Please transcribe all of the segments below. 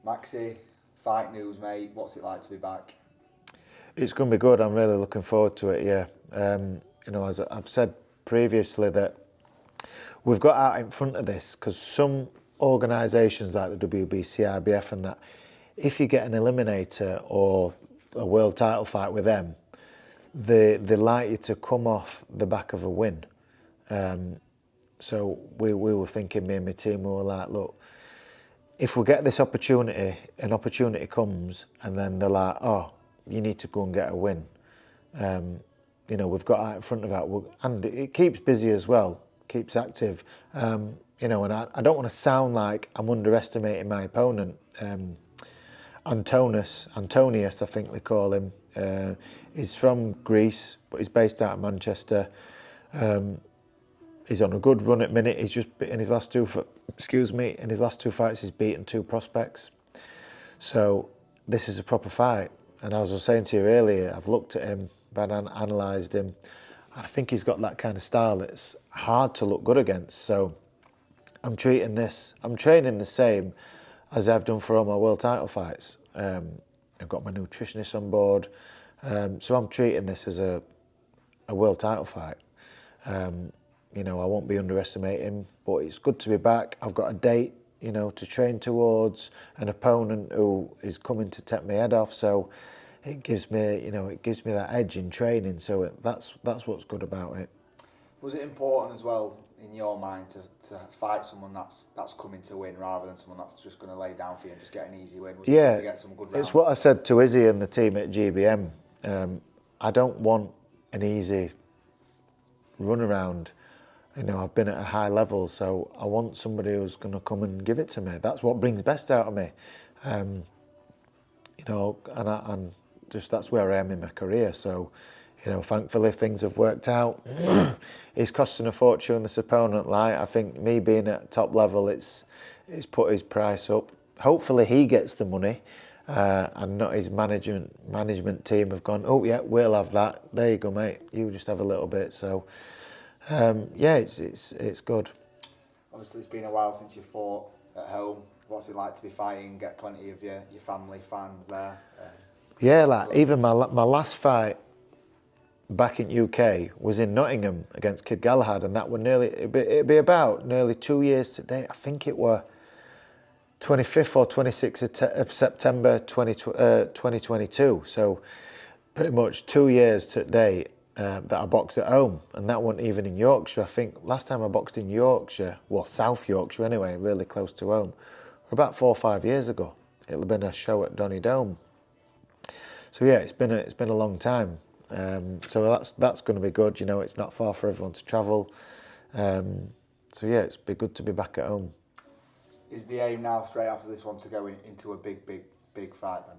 Maxi, fight news, mate. What's it like to be back? It's going to be good. I'm really looking forward to it. Yeah, as I've said previously, that we've got out in front of this because some organisations like the WBC, IBF, and that, if you get an eliminator or a world title fight with them, they like you to come off the back of a win. So we were thinking, me and my team, we were like, look, if we get this opportunity, an opportunity comes, and then they're like, oh, you need to go and get a win. We've got out in front of that, and it keeps busy as well, keeps active. And I don't want to sound like I'm underestimating my opponent. Antonius, I think they call him. He's from Greece, but he's based out of Manchester. He's on a good run at minute. He's just in his last two fights, he's beaten 2 prospects. So this is a proper fight. And as I was saying to you earlier, I've looked at him, analysed him, and I think he's got that kind of style that's hard to look good against. So I'm training the same as I've done for all my world title fights. I've got my nutritionist on board. So I'm treating this as a world title fight. I won't be underestimating, but it's good to be back. I've got a date, to train towards, an opponent who is coming to take my head off. So it gives me, that edge in training. So that's what's good about it. Was it important as well in your mind to fight someone that's coming to win rather than someone that's just going to lay down for you and just get an easy win? Was it good to get some good rounds? It's what I said to Izzy and the team at GBM. I don't want an easy run around. I've been at a high level, so I want somebody who's going to come and give it to me. That's what brings best out of me. And that's where I am in my career. So, thankfully things have worked out. It's costing a fortune, this opponent. I think me being at top level, it's put his price up. Hopefully he gets the money, and not his management team have gone, oh yeah, we'll have that. There you go, mate. You just have a little bit. So. It's good. Obviously, it's been a while since you fought at home. What's it like to be fighting? Get plenty of your family, fans there. Even my last fight back in UK was in Nottingham against Kid Galahad, and that were it'd be about nearly 2 years today. I think it were 25th or 26th of September 2022. So pretty much 2 years today. That I boxed at home, and that wasn't even in Yorkshire. I think last time I boxed in Yorkshire, South Yorkshire anyway, really close to home, about 4 or 5 years ago. It'll have been a show at Donny Dome. So yeah, it's been a long time. So that's going to be good. It's not far for everyone to travel. So yeah, it's be good to be back at home. Is the aim now, straight after this one, to go into a big fight then?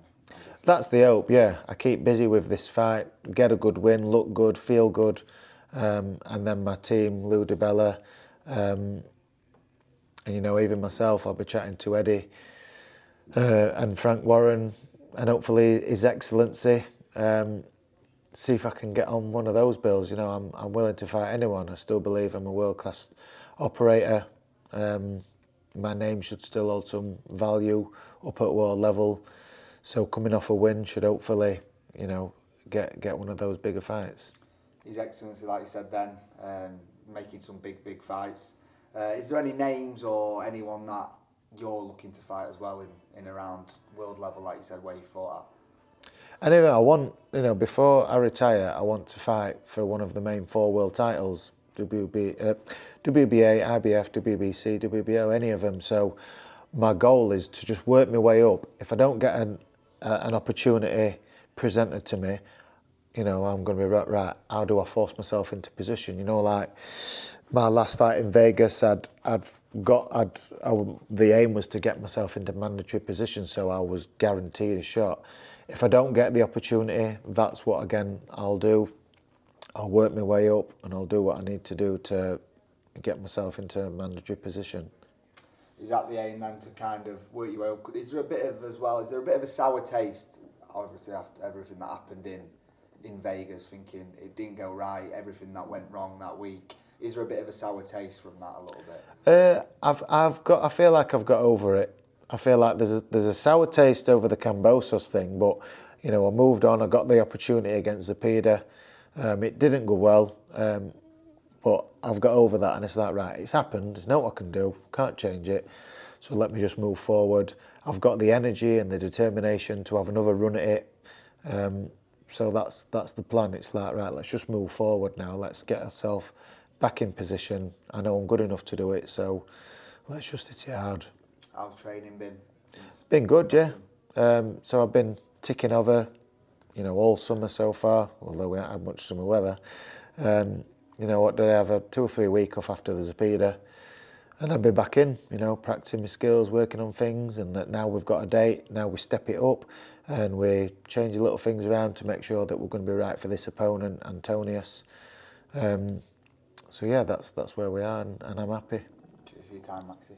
That's the hope, yeah. I keep busy with this fight, get a good win, look good, feel good, and then my team, Lou DiBella, and even myself, I'll be chatting to Eddie and Frank Warren, and hopefully His Excellency, see if I can get on one of those bills. I'm willing to fight anyone. I still believe I'm a world-class operator. My name should still hold some value up at world level. So coming off a win should hopefully, get one of those bigger fights. His Excellency, like you said then, making some big fights. Is there any names or anyone that you're looking to fight as well in around world level, like you said, where you fought at? Anyway, I want, before I retire, I want to fight for one of the main 4 world titles, WBA, IBF, WBC, WBO, any of them. So my goal is to just work my way up. If I don't get an opportunity presented to me, I'm going to be right. How do I force myself into position? Like my last fight in Vegas, the aim was to get myself into mandatory position, so I was guaranteed a shot. If I don't get the opportunity, that's what again I'll do. I'll work my way up, and I'll do what I need to do to get myself into a mandatory position. Is that the aim then, to kind of work your way up? Is there a bit of a sour taste, obviously, after everything that happened in Vegas, thinking it didn't go right, everything that went wrong that week? Is there a bit of a sour taste from that a little bit? I feel like I've got over it. I feel like there's a sour taste over the Cambosos thing, but you know, I moved on. I got the opportunity against Zepeda. It didn't go well, but I've got over that, and it's like, right, it's happened. There's nothing I can do. Can't change it. So let me just move forward. I've got the energy and the determination to have another run at it. So that's the plan. It's like, right, let's just move forward now. Let's get ourselves back in position. I know I'm good enough to do it, so let's just hit it hard. How's training been? Since been good, yeah. So I've been ticking over, you know, all summer so far, although we haven't had much summer weather. You know, what did I have? A 2 or 3 week off after the Zepeda. And I've been back in, you know, practicing my skills, working on things, and that now we've got a date, now we step it up and we change little things around to make sure that we're going to be right for this opponent, Antonius. So yeah, that's where we are, and I'm happy. Cheers for your time, Maxi.